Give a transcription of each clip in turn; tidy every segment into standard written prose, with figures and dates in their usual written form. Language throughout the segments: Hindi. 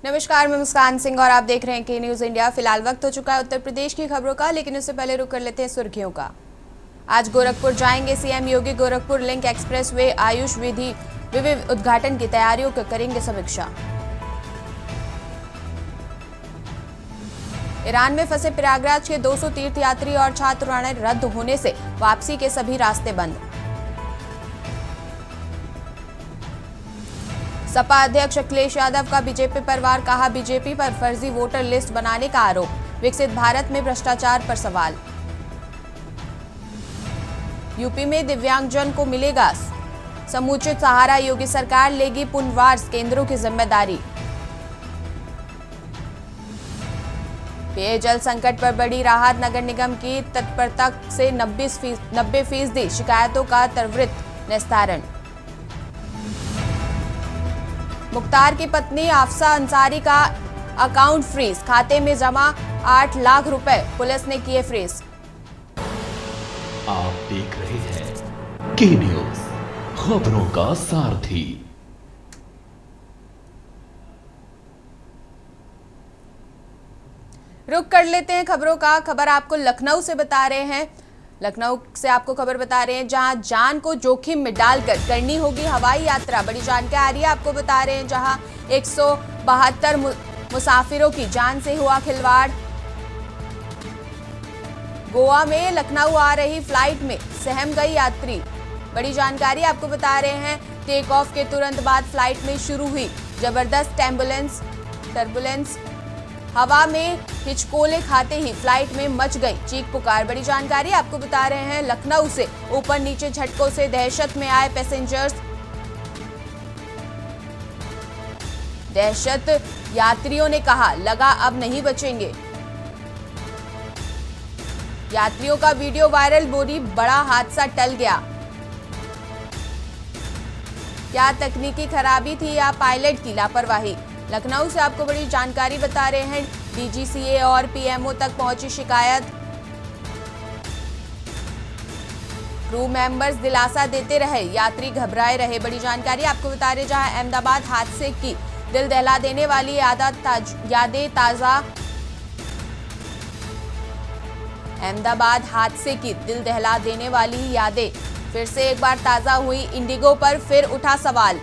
नमस्कार, मैं मुस्कान सिंह और आप देख रहे हैं के न्यूज़ इंडिया। फिलहाल वक्त हो चुका है उत्तर प्रदेश की खबरों का, लेकिन उससे पहले रुक कर लेते हैं सुर्खियों का। आज गोरखपुर जाएंगे सीएम योगी। गोरखपुर लिंक एक्सप्रेसवे आयुष विधि उद्घाटन की तैयारियों का करेंगे समीक्षा। ईरान में फंसे प्रयागराज के 200 तीर्थयात्री और छात्र उड़ानें रद्द होने से वापसी के सभी रास्ते बंद। सपा अध्यक्ष अखिलेश यादव का बीजेपी पर वार, कहा बीजेपी पर फर्जी वोटर लिस्ट बनाने का आरोप। विकसित भारत में भ्रष्टाचार पर सवाल। यूपी में दिव्यांगजन को मिलेगा समुचित सहारा, योगी सरकार लेगी पुनर्वास केंद्रों की जिम्मेदारी। पेयजल संकट पर बड़ी राहत, नगर निगम की तत्परता से 90% शिकायतों का त्वरित निस्तारण। मुख्तार की पत्नी आफसा अंसारी का अकाउंट फ्रीज, खाते में जमा 8 लाख रुपए पुलिस ने किए फ्रीज। आप देख रहे हैं के न्यूज़, खबरों का सारथी। रुक कर लेते हैं खबरों का। खबर आपको लखनऊ से बता रहे हैं। लखनऊ से आपको खबर बता रहे हैं, जहां जान को जोखिम में डालकर करनी होगी हवाई यात्रा। बड़ी जानकारी आपको बता रहे हैं, जहां 172 मुसाफिरों की जान से हुआ खिलवाड़। गोवा में लखनऊ आ रही फ्लाइट में सहम गई यात्री। बड़ी जानकारी आपको बता रहे हैं, टेक ऑफ के तुरंत बाद फ्लाइट में शुरू हुई जबरदस्त टर्बुलेंस। हवा में हिचकोले खाते ही फ्लाइट में मच गई चीख पुकार। बड़ी जानकारी आपको बता रहे हैं, लखनऊ से ऊपर नीचे झटकों से दहशत में आए पैसेंजर्स। दहशत, यात्रियों ने कहा लगा अब नहीं बचेंगे। यात्रियों का वीडियो वायरल, बोली बड़ा हादसा टल गया। क्या तकनीकी खराबी थी या पायलट की लापरवाही? लखनऊ से आपको बड़ी जानकारी बता रहे हैं, डीजीसीए और पीएमओ तक पहुंची शिकायत। क्रू मेंबर्स दिलासा देते रहे, यात्री घबराए रहे। बड़ी जानकारी आपको बता रहे, जहां अहमदाबाद हादसे की दिल दहला देने वाली यादें ताजा। अहमदाबाद हादसे की दिल दहला देने वाली यादें फिर से एक बार ताजा हुई। इंडिगो पर फिर उठा सवाल,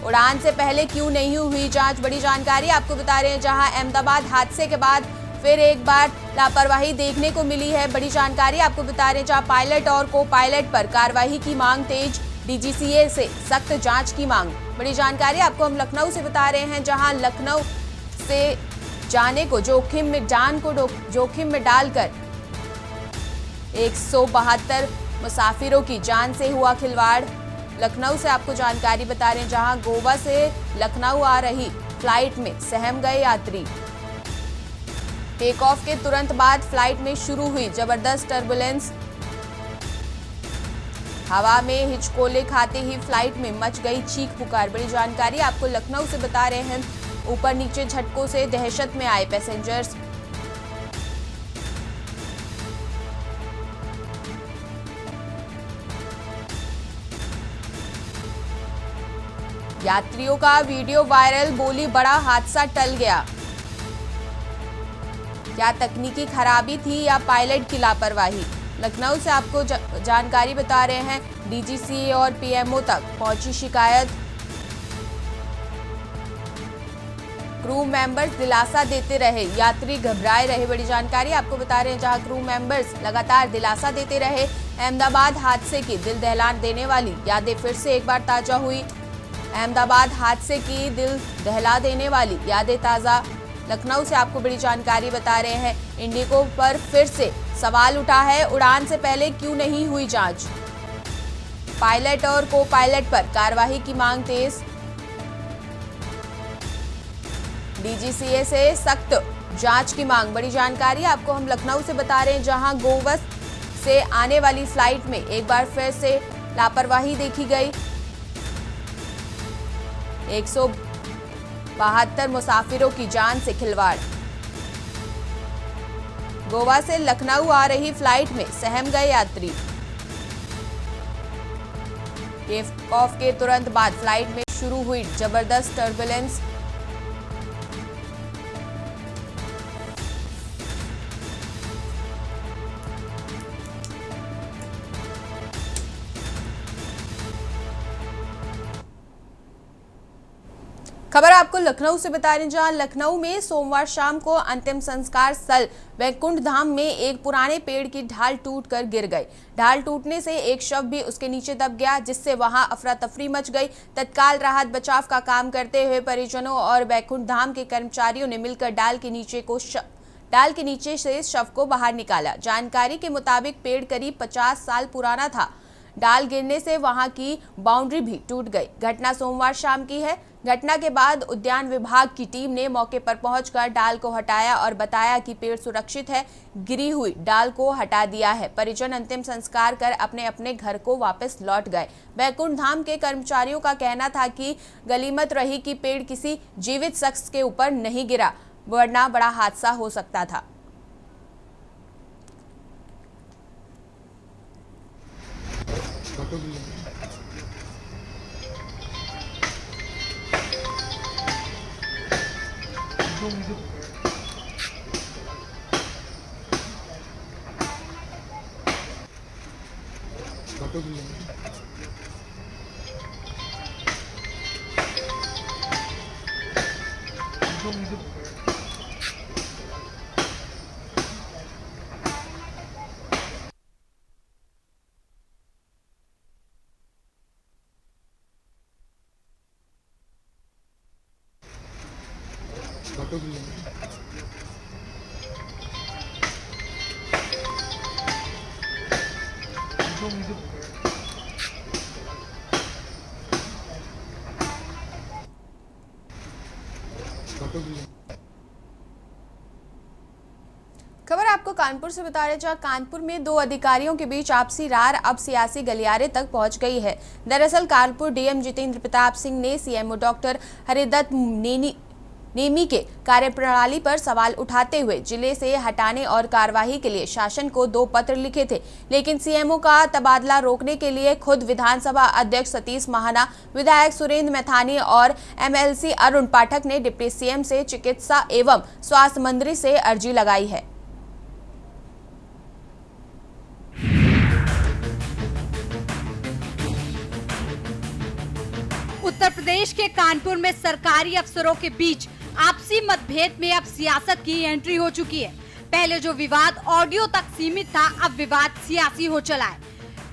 उड़ान से पहले क्यों नहीं हुई जांच? बड़ी जानकारी आपको बता रहे हैं, जहां अहमदाबाद हादसे के बाद फिर एक बार लापरवाही देखने को मिली है। बड़ी जानकारी आपको बता रहे हैं, जहां पायलट और को पायलट पर कार्रवाई की मांग तेज, डीजीसीए से सख्त जांच की मांग। बड़ी जानकारी आपको हम लखनऊ से बता रहे हैं, जहां लखनऊ से जान को जोखिम में डालकर 172 मुसाफिरों की जान से हुआ खिलवाड़। लखनऊ से आपको जानकारी बता रहे हैं, जहां गोवा से लखनऊ आ रही फ्लाइट में सहम गए यात्री। टेक ऑफ के तुरंत बाद फ्लाइट में शुरू हुई जबरदस्त टर्बुलेंस। हवा में हिचकोले खाते ही फ्लाइट में मच गई चीख पुकार। बड़ी जानकारी आपको लखनऊ से बता रहे हैं, ऊपर नीचे झटकों से दहशत में आए पैसेंजर्स। यात्रियों का वीडियो वायरल, बोली बड़ा हादसा टल गया। क्या तकनीकी खराबी थी या पायलट की लापरवाही? लखनऊ से आपको जानकारी बता रहे हैं, डीजीसीए और पीएमओ तक पहुंची शिकायत। क्रू मेंबर्स दिलासा देते रहे, यात्री घबराए रहे। बड़ी जानकारी आपको बता रहे हैं, जहां क्रू मेंबर्स लगातार दिलासा देते रहे। अहमदाबाद हादसे की दिल दहला देने वाली यादें फिर से एक बार ताजा हुई। अहमदाबाद हादसे की दिल दहला देने वाली यादें ताज़ा। लखनऊ से आपको बड़ी जानकारी बता रहे हैं, इंडिगो पर फिर से सवाल उठा है, उड़ान से पहले क्यों नहीं हुई जांच? पायलट और को पायलट पर कार्रवाई की मांग तेज, डीजीसीए से सख्त जांच की मांग। बड़ी जानकारी आपको हम लखनऊ से बता रहे हैं, जहां गोवा से आने वाली फ्लाइट में एक बार फिर से लापरवाही देखी गई। 172 मुसाफिरों की जान से खिलवाड़। गोवा से लखनऊ आ रही फ्लाइट में सहम गए यात्री। टेक ऑफ के तुरंत बाद फ्लाइट में शुरू हुई जबरदस्त टर्बुलेंस। खबर आपको लखनऊ से बता रहे हैं, जहां लखनऊ में सोमवार शाम को अंतिम संस्कार स्थल वैकुंठ धाम में एक पुराने पेड़ की ढाल टूटकर गिर गई। ढाल टूटने से एक शव भी उसके नीचे दब गया, जिससे वहां अफरा तफरी मच गई। तत्काल राहत बचाव का काम करते हुए परिजनों और वैकुंठ धाम के कर्मचारियों ने मिलकर डाल के नीचे से शव को बाहर निकाला। जानकारी के मुताबिक पेड़ करीब 50 साल पुराना था। डाल गिरने से वहां की बाउंड्री भी टूट गई। घटना सोमवार शाम की है। घटना के बाद उद्यान विभाग की टीम ने मौके पर पहुंचकर डाल को हटाया और बताया कि पेड़ सुरक्षित है। गिरी हुई डाल को हटा दिया है। परिजन अंतिम संस्कार कर अपने अपने घर को वापस लौट गए। वैकुंठ धाम के कर्मचारियों का कहना था कि गनीमत रही कि पेड़ किसी जीवित शख्स के ऊपर नहीं गिरा, वरना बड़ा हादसा हो सकता था। खबर आपको कानपुर से बता रहे, जहां कानपुर में दो अधिकारियों के बीच आपसी रार अब सियासी गलियारे तक पहुंच गई है। दरअसल कानपुर डीएम जितेंद्र प्रताप सिंह ने सीएमओ डॉक्टर हरिदत्त नेमी के कार्यप्रणाली पर सवाल उठाते हुए जिले से हटाने और कार्यवाही के लिए शासन को 2 पत्र लिखे थे, लेकिन सीएमओ का तबादला रोकने के लिए खुद विधानसभा अध्यक्ष सतीश महाना, विधायक सुरेंद्र मैथानी और एमएलसी अरुण पाठक ने डिप्टी सीएम से चिकित्सा एवं स्वास्थ्य मंत्री से अर्जी लगाई है। उत्तर प्रदेश के कानपुर में सरकारी अफसरों के बीच आपसी मतभेद में अब सियासत की एंट्री हो चुकी है। पहले जो विवाद ऑडियो तक सीमित था, अब विवाद सियासी हो चला है।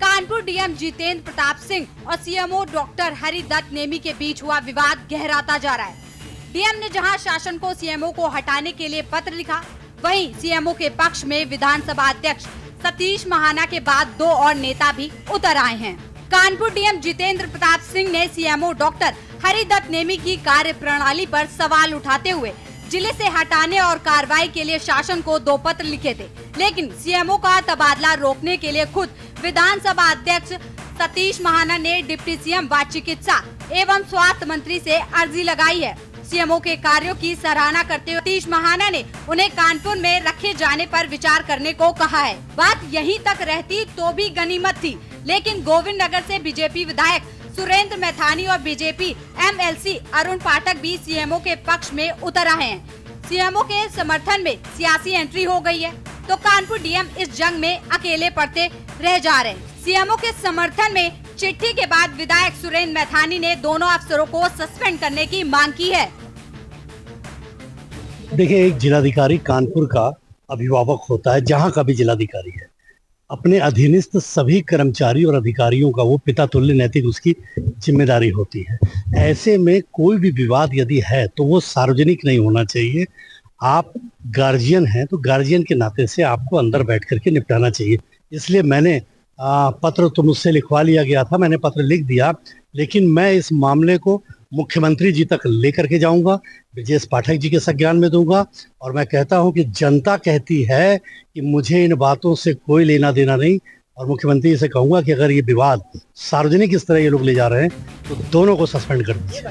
कानपुर डीएम जितेंद्र प्रताप सिंह और सीएमओ डॉक्टर हरिदत्त नेमी के बीच हुआ विवाद गहराता जा रहा है। डीएम ने जहां शासन को सीएमओ को हटाने के लिए पत्र लिखा, वहीं सीएमओ के पक्ष में विधानसभा अध्यक्ष सतीश महाना के बाद 2 और नेता भी उतर आए हैं। कानपुर डीएम जितेंद्र प्रताप सिंह ने सीएमओ डॉक्टर हरिदत्त नेमी की कार्यप्रणाली पर सवाल उठाते हुए जिले से हटाने और कार्रवाई के लिए शासन को 2 पत्र लिखे थे, लेकिन सीएमओ का तबादला रोकने के लिए खुद विधानसभा अध्यक्ष सतीश महाना ने डिप्टी सीएम व चिकित्सा एवं स्वास्थ्य मंत्री से अर्जी लगाई है। सीएमओ के कार्यों की सराहना करते हुए सतीश महाना ने उन्हें कानपुर में रखे जाने पर विचार करने को कहा है। बात यहीं तक रहती तो भी गनीमत थी, लेकिन गोविंद नगर से बीजेपी विधायक सुरेंद्र मैथानी और बीजेपी एमएलसी अरुण पाठक भी सीएमओ के पक्ष में उतर आए हैं। सीएमओ के समर्थन में सियासी एंट्री हो गई है, तो कानपुर डीएम इस जंग में अकेले पड़ते रह जा रहे हैं। सीएमओ के समर्थन में चिट्ठी के बाद विधायक सुरेंद्र मैथानी ने दोनों अफसरों को सस्पेंड करने की मांग की है। देखिए, एक जिलाधिकारी कानपुर का अभिभावक होता है, जहाँ का भी जिलाधिकारी है, अपने अधीनस्थ सभी कर्मचारी और अधिकारियों का वो पिता तुल्य नैतिक उसकी जिम्मेदारी होती है। ऐसे में कोई भी विवाद यदि है तो वो सार्वजनिक नहीं होना चाहिए। आप गार्जियन हैं तो गार्जियन के नाते से आपको अंदर बैठ करके निपटाना चाहिए। इसलिए मैंने पत्र तो मुझसे लिखवा लिया गया था, मैंने पत्र लिख दिया, लेकिन मैं इस मामले को मुख्यमंत्री जी तक लेकर के जाऊंगा, ब्रजेश पाठक जी के संज्ञान में दूंगा। और मैं कहता हूं कि जनता कहती है कि मुझे इन बातों से कोई लेना देना नहीं, और मुख्यमंत्री से कहूंगा कि अगर ये विवाद सार्वजनिक इस तरह ये लोग ले जा रहे हैं तो दोनों को सस्पेंड कर दीजिए।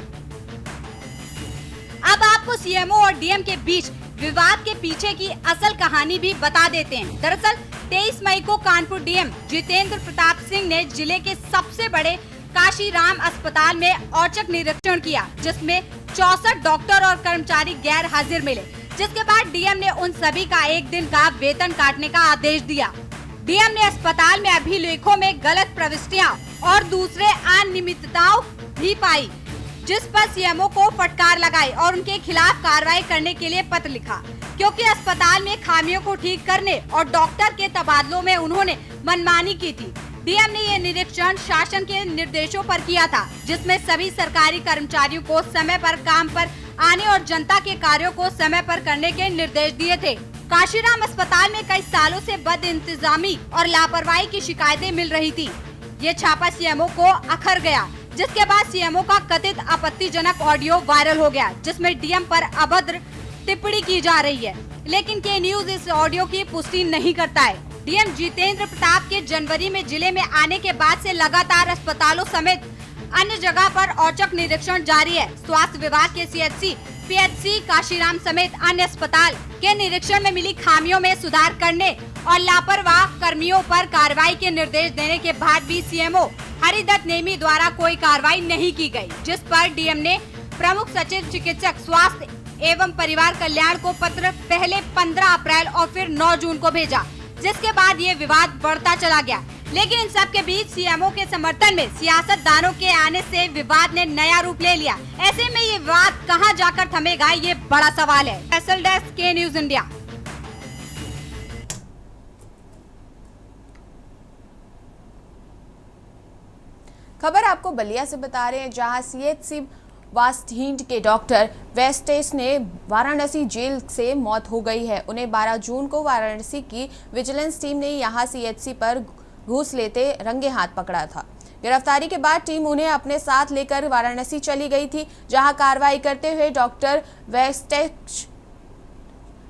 अब आपको सीएमओ और डीएम के बीच विवाद के पीछे की असल कहानी भी बता देते हैं। दरअसल 23 मई को कानपुर डीएम जितेंद्र प्रताप सिंह ने जिले के सबसे बड़े काशीराम अस्पताल में औचक निरीक्षण किया, जिसमें 64 डॉक्टर और कर्मचारी गैर हाजिर मिले, जिसके बाद डीएम ने उन सभी का 1 दिन का वेतन काटने का आदेश दिया। डीएम ने अस्पताल में अभिलेखों में गलत प्रविष्टियां और दूसरे अनियमितताओं भी पाई, जिस पर सीएमओ को फटकार लगाई और उनके खिलाफ कार्रवाई करने के लिए पत्र लिखा, क्योंकि अस्पताल में खामियों को ठीक करने और डॉक्टर के तबादलों में उन्होंने मनमानी की थी। डीएम ने ये निरीक्षण शासन के निर्देशों पर किया था, जिसमें सभी सरकारी कर्मचारियों को समय पर काम पर आने और जनता के कार्यों को समय पर करने के निर्देश दिए थे। काशीराम अस्पताल में कई सालों से बद इंतजामी और लापरवाही की शिकायतें मिल रही थी। ये छापा सीएमओ को अखर गया, जिसके बाद सीएमओ का कथित आपत्तिजनक ऑडियो वायरल हो गया, जिसमें डीएम पर अभद्र टिप्पणी की जा रही है। लेकिन के न्यूज इस ऑडियो की पुष्टि नहीं करता है। डीएम जितेंद्र प्रताप के जनवरी में जिले में आने के बाद से लगातार अस्पतालों समेत अन्य जगह पर औचक निरीक्षण जारी है। स्वास्थ्य विभाग के सीएचसी, पीएचसी, काशीराम समेत अन्य अस्पताल के निरीक्षण में मिली खामियों में सुधार करने और लापरवाह कर्मियों पर कार्रवाई के निर्देश देने के बाद भी सीएमओ हरिदत्त नेमी द्वारा कोई कार्रवाई नहीं की गई, जिस पर डीएम ने प्रमुख सचिव चिकित्सक स्वास्थ्य एवं परिवार कल्याण को पत्र पहले 15 अप्रैल और फिर 9 जून को भेजा, जिसके बाद ये विवाद बढ़ता चला गया। लेकिन इन सब के बीच सीएमओ के समर्थन में सियासतदानों के आने से विवाद ने नया रूप ले लिया। ऐसे में ये विवाद कहां जाकर थमेगा, ये बड़ा सवाल है। स्पेशल डेस्क, के न्यूज इंडिया। खबर आपको बलिया से बता रहे हैं, जहां सीएचसी वास्तीड के डॉक्टर वेस्टेस ने वाराणसी जेल से मौत हो गई है। उन्हें 12 जून को वाराणसी की विजिलेंस टीम ने यहां सीएचसी पर घूस लेते रंगे हाथ पकड़ा था। गिरफ्तारी के बाद टीम उन्हें अपने साथ लेकर वाराणसी चली गई थी, जहां कार्रवाई करते हुए डॉक्टर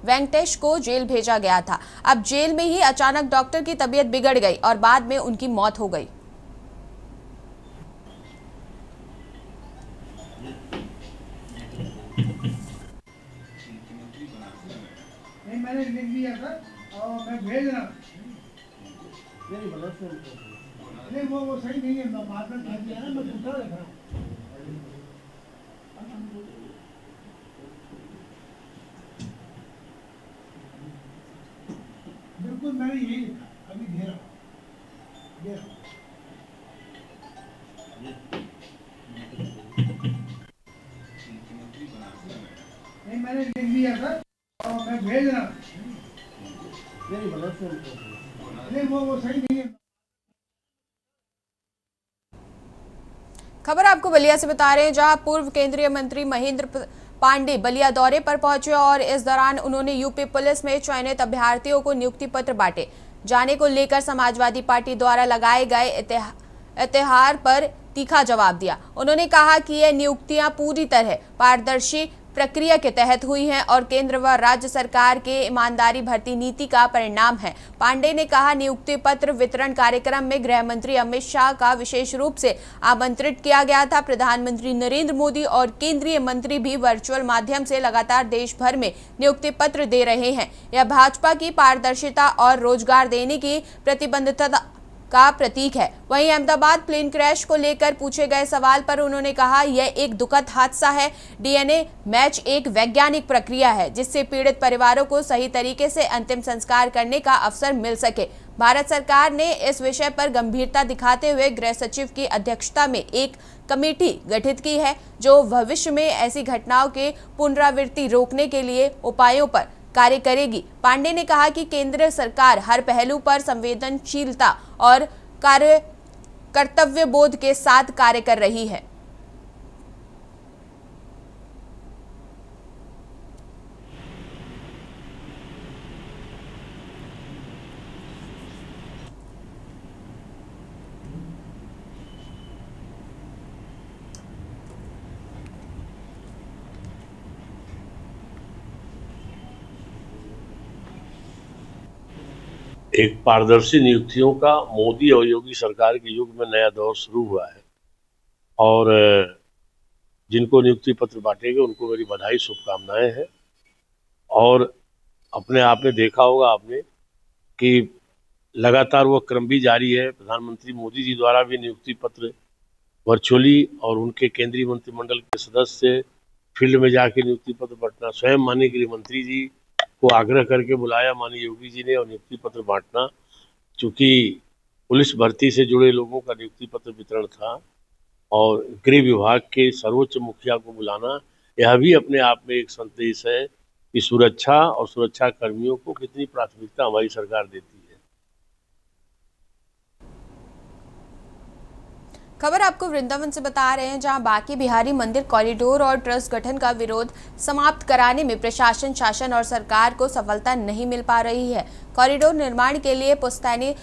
वेंकटेश को जेल भेजा गया था। अब जेल में ही अचानक डॉक्टर की तबीयत बिगड़ गई और बाद में उनकी मौत हो गई। मैंने लिख दिया था और मैं भेज रहा हूँ। नहीं वो सही नहीं है, मैं बाद में कह दिया ना, मैं दूसरा देख रहा हूँ। बिल्कुल मैंने यही लिखा, अभी दे रहा हूँ। नहीं मैंने लिख दिया था और मैं भेज रहा हूँ। नहीं वो सही नहीं है। खबर आपको बलिया से बता रहे हैं, जहां पूर्व केंद्रीय मंत्री महेंद्र पांडे बलिया दौरे पर पहुंचे और इस दौरान उन्होंने यूपी पुलिस में चयनित अभ्यर्थियों को नियुक्ति पत्र बांटे जाने को लेकर समाजवादी पार्टी द्वारा लगाए गए इत्तेहार पर तीखा जवाब दिया। उन्होंने कहा कि ये नियुक्तियां पूरी तरह पारदर्शी प्रक्रिया के तहत हुई हैं और केंद्र व राज्य सरकार के ईमानदारी भर्ती नीति का परिणाम है। पांडे ने कहा, नियुक्ति पत्र वितरण कार्यक्रम में गृह मंत्री अमित शाह का विशेष रूप से आमंत्रित किया गया था। प्रधानमंत्री नरेंद्र मोदी और केंद्रीय मंत्री भी वर्चुअल माध्यम से लगातार देश भर में नियुक्ति पत्र दे रहे हैं। यह भाजपा की पारदर्शिता और रोजगार देने की प्रतिबद्धता का प्रतीक है। वहीं अहमदाबाद प्लेन क्रैश को लेकर पूछे गए सवाल पर उन्होंने कहा, यह एक दुखद हादसा है। डीएनए मैच एक वैज्ञानिक प्रक्रिया है जिससे पीड़ित परिवारों को सही तरीके से अंतिम संस्कार करने का अवसर मिल सके। भारत सरकार ने इस विषय पर गंभीरता दिखाते हुए गृह सचिव की अध्यक्षता में एक कमेटी गठित की है, जो भविष्य में ऐसी घटनाओं के पुनरावृत्ति रोकने के लिए उपायों पर कार्य करेगी। पांडे ने कहा कि केंद्र सरकार हर पहलू पर संवेदनशीलता और कर्तव्य बोध के साथ कार्य कर रही है। एक पारदर्शी नियुक्तियों का मोदी और योगी सरकार के युग में नया दौर शुरू हुआ है और जिनको नियुक्ति पत्र बांटे गए उनको मेरी बधाई, शुभकामनाएं हैं। और अपने आप में देखा होगा आपने कि लगातार वह क्रम भी जारी है। प्रधानमंत्री मोदी जी द्वारा भी नियुक्ति पत्र वर्चुअली और उनके केंद्रीय मंत्रिमंडल के सदस्य फील्ड में जाके नियुक्ति पत्र बांटना, स्वयं माननीय गृह मंत्री जी को आग्रह करके बुलाया माननीय योगी जी ने और नियुक्ति पत्र बांटना। चूंकि पुलिस भर्ती से जुड़े लोगों का नियुक्ति पत्र वितरण था और गृह विभाग के सर्वोच्च मुखिया को बुलाना, यह भी अपने आप में एक संदेश है कि सुरक्षा और सुरक्षा कर्मियों को कितनी प्राथमिकता हमारी सरकार देती है। खबर आपको वृंदावन से बता रहे हैं, जहां बांके बिहारी मंदिर कॉरिडोर और ट्रस्ट गठन का विरोध समाप्त कराने में प्रशासन, शासन और सरकार को सफलता नहीं मिल पा रही है। कॉरिडोर निर्माण के लिए पुश्तैनी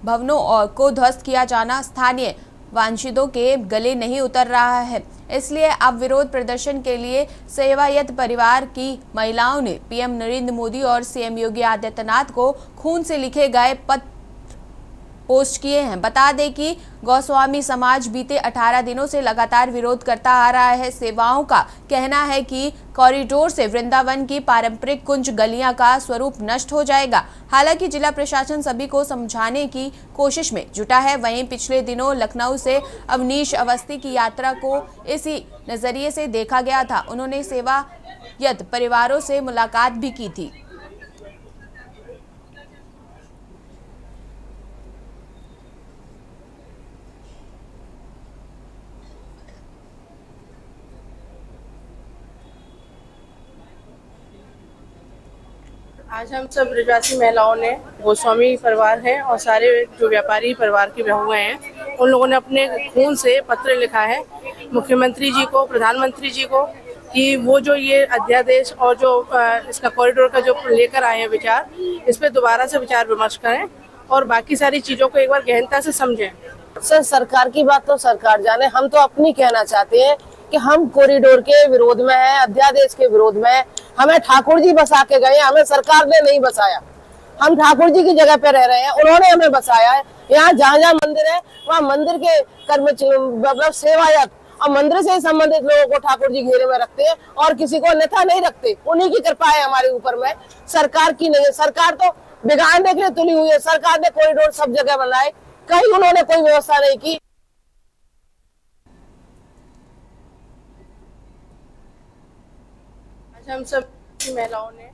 भवनों को ध्वस्त किया जाना स्थानीय वांछितों के गले नहीं उतर रहा है। इसलिए अब विरोध प्रदर्शन के लिए सेवायत परिवार की महिलाओं ने पीएम नरेंद्र मोदी और सीएम योगी आदित्यनाथ को खून से लिखे गए पत्र पोस्ट किए हैं। बता दें कि गोस्वामी समाज बीते 18 दिनों से लगातार विरोध करता आ रहा है। सेवाओं का कहना है कि कॉरिडोर से वृंदावन की पारंपरिक कुंज गलियां का स्वरूप नष्ट हो जाएगा। हालांकि जिला प्रशासन सभी को समझाने की कोशिश में जुटा है। वहीं पिछले दिनों लखनऊ से अवनीश अवस्थी की यात्रा को इसी नजरिए से देखा गया था। उन्होंने सेवायत परिवारों से मुलाकात भी की थी। आज हम सब ब्रजवासी महिलाओं ने, गोस्वामी परिवार है और सारे जो व्यापारी परिवार की बहुएं हैं, उन लोगों ने अपने खून से पत्र लिखा है मुख्यमंत्री जी को, प्रधानमंत्री जी को, कि वो जो ये अध्यादेश और जो इसका कॉरिडोर का जो लेकर आए हैं विचार, इस पे दोबारा से विचार विमर्श करें और बाकी सारी चीज़ों को एक बार गहनता से समझें। सर, सरकार की बात तो सरकार जाने, हम तो अपनी कहना चाहते हैं कि हम कॉरिडोर के विरोध में हैं, अध्यादेश के विरोध में हैं। हमें ठाकुर जी बसा के गए, हमें सरकार ने नहीं बसाया। हम ठाकुर जी की जगह पे रह रहे हैं, उन्होंने हमें बसाया है। यहाँ जहाँ जहाँ मंदिर है वहाँ मंदिर के कर्मचारी, मतलब सेवायत और मंदिर से संबंधित लोगों को ठाकुर जी घेरे में रखते हैं और किसी को अन्यथा नहीं रखते। उन्हीं की कृपा है हमारे ऊपर में, सरकार की नहीं है। सरकार तो बिगाड़ने के लिए तुली हुई है। सरकार ने कॉरिडोर सब जगह बनाए, कहीं उन्होंने कोई व्यवस्था नहीं की। हम सब महिलाओं ने।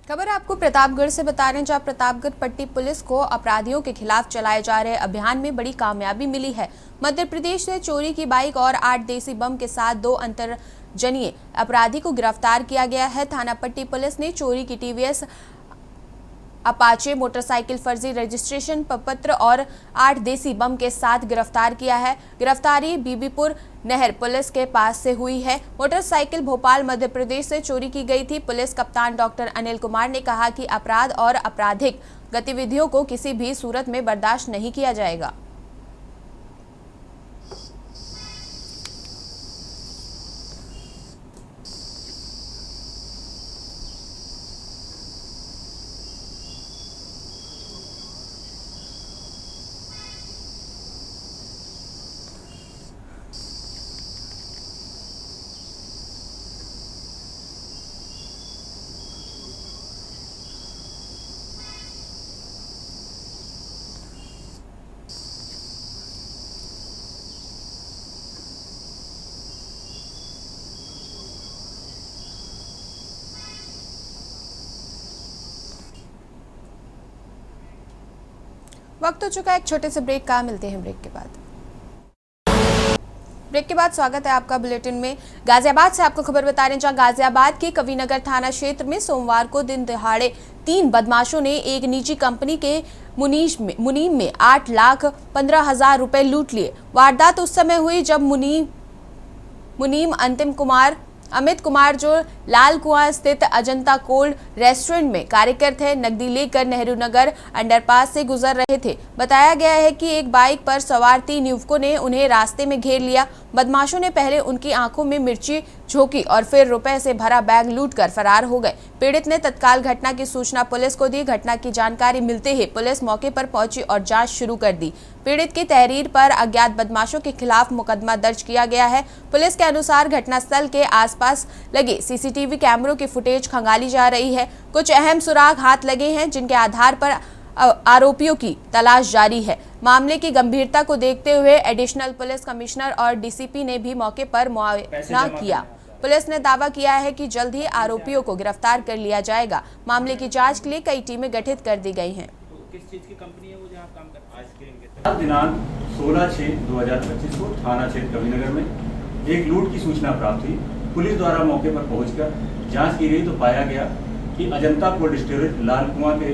खबर आपको प्रतापगढ़ से बता रहे हैं, जहां प्रतापगढ़ पट्टी पुलिस को अपराधियों के खिलाफ चलाए जा रहे अभियान में बड़ी कामयाबी मिली है। मध्य प्रदेश से चोरी की बाइक और 8 देसी बम के साथ 2 अंतरजनीय अपराधी को गिरफ्तार किया गया है। थाना पट्टी पुलिस ने चोरी की टीवीएस अपाचे मोटरसाइकिल फर्जी रजिस्ट्रेशन पत्र और 8 देसी बम के साथ गिरफ्तार किया है। गिरफ्तारी बीबीपुर नहर पुलिस के पास से हुई है। मोटरसाइकिल भोपाल मध्य प्रदेश से चोरी की गई थी। पुलिस कप्तान डॉक्टर अनिल कुमार ने कहा कि अपराध और आपराधिक गतिविधियों को किसी भी सूरत में बर्दाश्त नहीं किया जाएगा। वक्त हो चुका है एक छोटे से ब्रेक का, मिलते हैं ब्रेक के बाद। ब्रेक के बाद स्वागत है आपका बुलेटिन में। गाजियाबाद से आपको खबर बता रहे हैं, जहां गाजियाबाद के कविनगर थाना क्षेत्र में सोमवार को दिन दहाड़े 3 बदमाशों ने एक निजी कंपनी के मुनीम में 8,15,000 रुपए लूट लिए। वारदात उस समय हुई जब मुनीम अमित कुमार जो लाल कुआं स्थित अजंता कोल्ड रेस्टोरेंट में कार्यरत थे, नकदी लेकर नेहरू नगर अंडरपास से गुजर रहे थे। बताया गया है कि एक बाइक पर सवार 3 युवकों ने उन्हें रास्ते में घेर लिया। बदमाशों ने पहले उनकी आंखों में मिर्ची झोंकी और फिर रुपए से भरा बैग लूटकर फरार हो गए। पीड़ित ने तत्काल घटना की सूचना पुलिस को दी। घटना की जानकारी मिलते ही पुलिस मौके पर पहुंची और जांच शुरू कर दी। पीड़ित की तहरीर पर अज्ञात बदमाशों के खिलाफ मुकदमा दर्ज किया गया है। पुलिस के अनुसार घटनास्थल के आसपास लगे सीसीटीवी कैमरों की फुटेज खंगाली जा रही है। कुछ अहम सुराग हाथ लगे हैं, जिनके आधार पर आरोपियों की तलाश जारी है। मामले की गंभीरता को देखते हुए एडिशनल पुलिस कमिश्नर और डीसीपी ने भी मौके पर मुआयना किया। पुलिस ने दावा किया है कि जल्द ही आरोपियों को गिरफ्तार कर लिया जाएगा। मामले की जांच के लिए कई टीमें गठित कर दी गई हैं। किस चीज की कंपनी है वो जहां आप काम करते हैं? आइसक्रीम की दिनांक 16/6/2025 को थाना क्षेत्र कविनगर में एक लूट की सूचना प्राप्त हुई। पुलिस द्वारा मौके पर पहुंचकर जांच की गई तो पाया गया कि अजंता कोल्ड स्टोरेज लाल कुआं के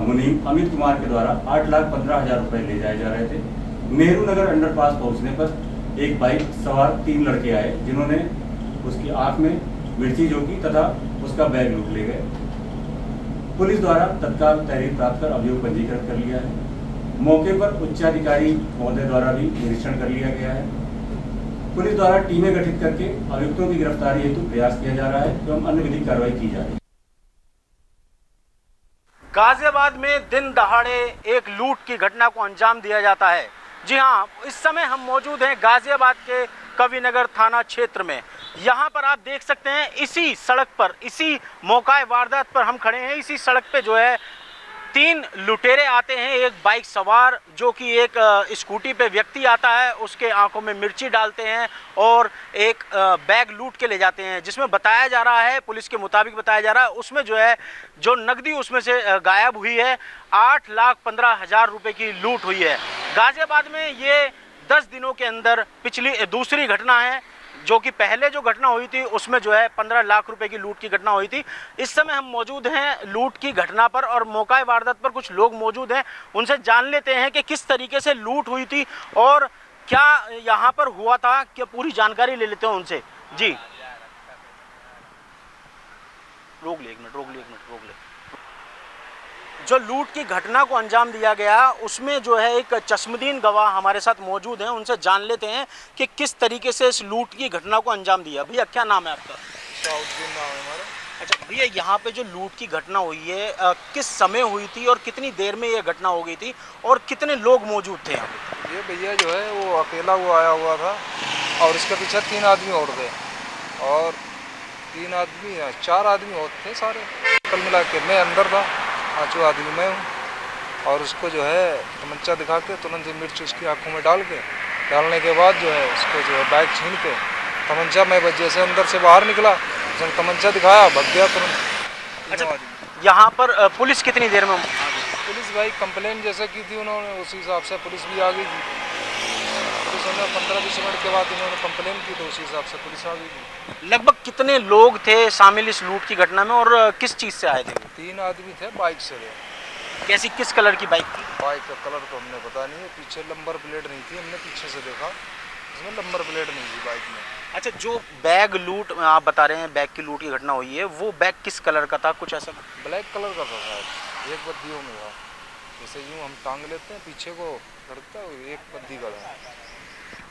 मुनीम अमित कुमार के द्वारा 8,15,000 रुपये ले जाए जा रहे थे। नेहरू नगर अंडरपास पहुंचने पर एक बाइक सवार 3 लड़के आए, जिन्होंने उसकी आंख में मिर्ची झोंकी तथा उसका बैग लूट ले गए। पुलिस द्वारा तत्काल तहरीर प्राप्त कर अभियोग पंजीकृत कर लिया है। मौके पर उच्चाधिकारी महोदय द्वारा भी निरीक्षण कर लिया गया है। पुलिस द्वारा टीमें गठित करके अभियुक्तों की गिरफ्तारी हेतु प्रयास किया जा रहा है एवं अन्य विधिक कार्रवाई की जा रही है। गाजियाबाद में दिन दहाड़े एक लूट की घटना को अंजाम दिया जाता है। जी हाँ, इस समय हम मौजूद हैं गाजियाबाद के कविनगर थाना क्षेत्र में। यहाँ पर आप देख सकते हैं इसी सड़क पर, इसी मौका वारदात पर हम खड़े हैं। इसी सड़क पे जो है 3 लुटेरे आते हैं, एक बाइक सवार जो कि एक स्कूटी पे व्यक्ति आता है, उसके आंखों में मिर्ची डालते हैं और एक बैग लूट के ले जाते हैं, जिसमें बताया जा रहा है, पुलिस के मुताबिक बताया जा रहा है, उसमें जो है जो नकदी उसमें से गायब हुई है 8,15,000 रुपये की लूट हुई है। गाजियाबाद में ये 10 दिनों के अंदर दूसरी घटना है, जो कि पहले जो घटना हुई थी उसमें जो है 15 लाख रुपए की लूट की घटना हुई थी। इस समय हम मौजूद हैं लूट की घटना पर और मौका वारदात पर कुछ लोग मौजूद हैं, उनसे जान लेते हैं कि किस तरीके से लूट हुई थी और क्या यहाँ पर हुआ था, क्या पूरी जानकारी ले लेते हैं उनसे। जी रोक ले एक मिनट। जो लूट की घटना को अंजाम दिया गया उसमें जो है एक चश्मदीन गवाह हमारे साथ मौजूद हैं, उनसे जान लेते हैं कि किस तरीके से इस लूट की घटना को अंजाम दिया। भैया क्या नाम है आपका? शाहुद्दीन नाम है हमारा। अच्छा भैया, यहाँ पे जो लूट की घटना हुई है किस समय हुई थी और कितनी देर में ये घटना हो गई थी और कितने लोग मौजूद थे यहाँ पे? ये भैया जो है वो अकेला वो आया हुआ था और उसके पीछे 3 आदमी और थे और 4 आदमी और थे सारे, कल मिला के मैं अंदर था, 5वां आदमी मैं हूँ। और उसको जो है तमंचा दिखा के तुरंत ही मिर्च उसकी आंखों में डालने के बाद जो है उसको जो है बैग छीन के तमंचा मैं जैसे अंदर से बाहर निकला, उसने तमंचा दिखाया, भाग गया तुरंत। अच्छा, यहाँ पर पुलिस कितनी देर में? पुलिस भाई कंप्लेन जैसे की थी उन्होंने, उसी हिसाब से पुलिस भी आ गई थी। पुलिस ने 15-20 मिनट के बाद उन्होंने कंप्लेन की तो उसी हिसाब से पुलिस आ गई थी। लगभग कितने लोग थे शामिल इस लूट की घटना में और किस चीज़ से आए थे? 3 आदमी थे, बाइक से थे। कैसी, किस कलर की बाइक थी? बाइक का कलर तो हमने पता नहीं है, पीछे नंबर प्लेट नहीं थी, हमने पीछे से देखा, इसमें नंबर प्लेट नहीं थी बाइक में। अच्छा, जो बैग लूट आप बता रहे हैं, बैग की लूट की घटना हुई है, वो बैग किस कलर का था? कुछ ऐसा ब्लैक कलर का था शायद, एक बद्दियों में था, जैसे यूँ हम टांग लेते हैं पीछे को लड़ता है, एक बद्दी का था।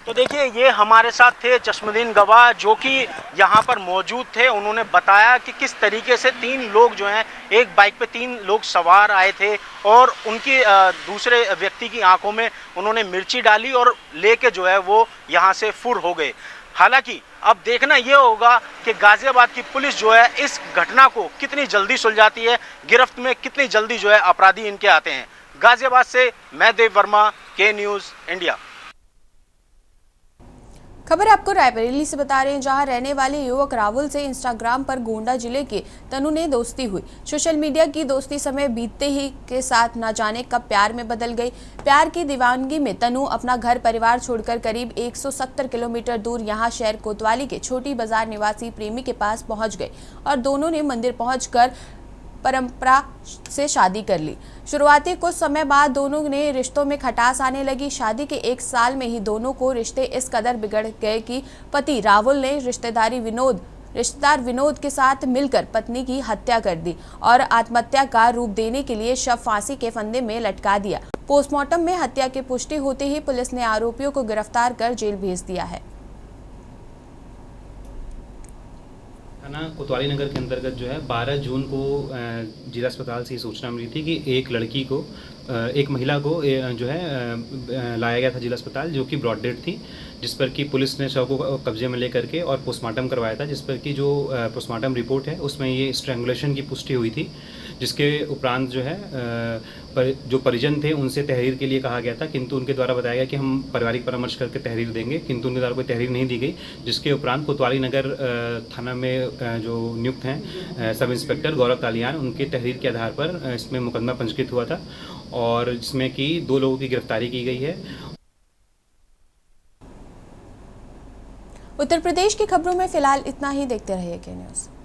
तो देखिए, ये हमारे साथ थे चश्मदीन गवाह जो कि यहाँ पर मौजूद थे। उन्होंने बताया कि किस तरीके से 3 लोग जो हैं, एक बाइक पे 3 लोग सवार आए थे और उनकी दूसरे व्यक्ति की आंखों में उन्होंने मिर्ची डाली और लेके जो है वो यहाँ से फुर हो गए। हालांकि अब देखना ये होगा कि गाजियाबाद की पुलिस जो है इस घटना को कितनी जल्दी सुलझाती है, गिरफ्त में कितनी जल्दी जो है अपराधी इनके आते हैं। गाजियाबाद से मैं देव वर्मा, के न्यूज़ इंडिया। खबर आपको रायबरेली से बता रहे हैं, जहां रहने वाले युवक राहुल से इंस्टाग्राम पर गोंडा जिले के तनु ने दोस्ती हुई। सोशल मीडिया की दोस्ती समय बीतते ही के साथ न जाने कब प्यार में बदल गई। प्यार की दीवानगी में तनु अपना घर परिवार छोड़कर करीब 170 किलोमीटर दूर यहां शहर कोतवाली के छोटी बाजार निवासी प्रेमी के पास पहुंच गए और दोनों ने मंदिर पहुंचकर परंपरा से शादी कर ली। शुरुआती कुछ समय बाद दोनों ने रिश्तों में खटास आने लगी। शादी के 1 साल में ही दोनों को रिश्ते इस कदर बिगड़ गए कि पति राहुल ने रिश्तेदार विनोद के साथ मिलकर पत्नी की हत्या कर दी और आत्महत्या का रूप देने के लिए शव फांसी के फंदे में लटका दिया। पोस्टमार्टम में हत्या की पुष्टि होते ही पुलिस ने आरोपियों को गिरफ्तार कर जेल भेज दिया है। थाना कोतवाली नगर के अंतर्गत जो है 12 जून को जिला अस्पताल से सूचना मिली थी कि एक लड़की को, एक महिला को जो है लाया गया था जिला अस्पताल, जो कि ब्रॉड डेड थी, जिस पर कि पुलिस ने शव को कब्जे में लेकर के और पोस्टमार्टम करवाया था, जिस पर कि जो पोस्टमार्टम रिपोर्ट है उसमें ये स्ट्रैंगुलेशन की पुष्टि हुई थी। जिसके उपरांत जो है जो परिजन थे उनसे तहरीर के लिए कहा गया था, किंतु उनके द्वारा बताया गया कि हम पारिवारिक परामर्श करके तहरीर देंगे, किंतु उनके द्वारा कोई तहरीर नहीं दी गई। जिसके उपरांत कोतवाली नगर थाना में जो नियुक्त हैं सब इंस्पेक्टर गौरव तालियान, उनके तहरीर के आधार पर इसमें मुकदमा पंजीकृत हुआ था और जिसमें कि 2 लोगों की गिरफ्तारी की गई है। उत्तर प्रदेश की खबरों में फिलहाल इतना ही। देखते रहिए के न्यूज़।